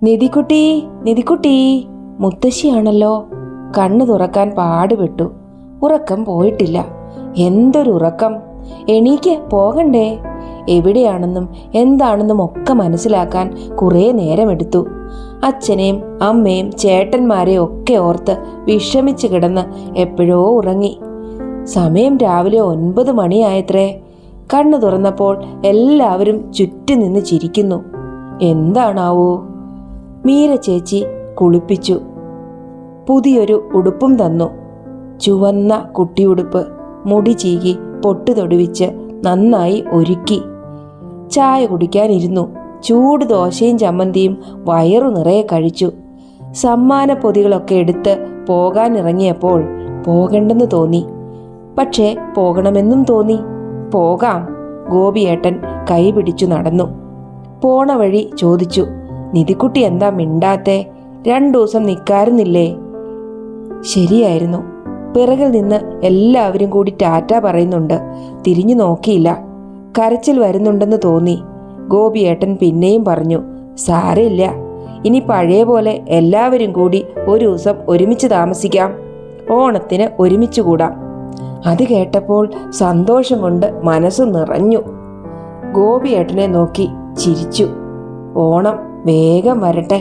നിധിക്കുട്ടി, നിധിക്കുട്ടി, മുത്തശ്ശിയാണല്ലോ. കണ്ണു തുറക്കാൻ പാടുപെട്ടു. ഉറക്കം പോയിട്ടില്ല. എന്തൊരു ഉറക്കം! എണീക്ക്, പോകണ്ടേ? എവിടെയാണെന്നും എന്താണെന്നും ഒക്കെ മനസ്സിലാക്കാൻ കുറേ നേരമെടുത്തു. അച്ഛനെയും അമ്മയും ചേട്ടന്മാരെയും ഒക്കെ ഓർത്ത് വിഷമിച്ച് കിടന്ന് എപ്പോഴോ ഉറങ്ങി. സമയം രാവിലെ 9 മണിയായത്രേ. കണ്ണു തുറന്നപ്പോൾ എല്ലാവരും ചുറ്റും നിന്ന് ചിരിക്കുന്നു. എന്താണാവോ? മീര ചേച്ചി കുളിപ്പിച്ചു. പുതിയൊരു ഉടുപ്പും തന്നു. ചുവന്ന കുട്ടിയുടുപ്പ്. മുടി ചീകി പൊട്ടു തൊടുവിച്ച് നന്നായി ഒരുക്കി. ചായ കുടിക്കാനിരുന്നു. ചൂട് ദോശയും ചമ്മന്തിയും വയറു നിറയെ കഴിച്ചു. സമ്മാന പൊതികളൊക്കെ എടുത്ത് പോകാനിറങ്ങിയപ്പോൾ പോകണ്ടെന്ന് തോന്നി. പക്ഷേ പോകണമെന്നും തോന്നി. പോകാം. ഗോപിയേട്ടൻ കൈ പിടിച്ചു നടന്നു. പോണ വഴി ചോദിച്ചു, നിധിക്കുട്ടി എന്താ മിണ്ടാത്തെ? 2 ദിവസം നിൽക്കാറുന്നില്ലേ? ശരിയായിരുന്നു. പിറകിൽ നിന്ന് എല്ലാവരും കൂടി ടാറ്റ പറയുന്നുണ്ട്. തിരിഞ്ഞു നോക്കിയില്ല. കരച്ചിൽ വരുന്നുണ്ടെന്ന് തോന്നി. ഗോപിയേട്ടൻ പിന്നെയും പറഞ്ഞു, സാരമില്ല, ഇനി പഴയ പോലെ എല്ലാവരും കൂടി ഒരു ദിവസം ഒരുമിച്ച് താമസിക്കാം. ഓണത്തിന് ഒരുമിച്ച് കൂടാം. അത് കേട്ടപ്പോൾ സന്തോഷം കൊണ്ട് മനസ്സ് നിറഞ്ഞു. ഗോപിയേട്ടനെ നോക്കി ചിരിച്ചു. ഓണം വേഗം വരട്ടെ.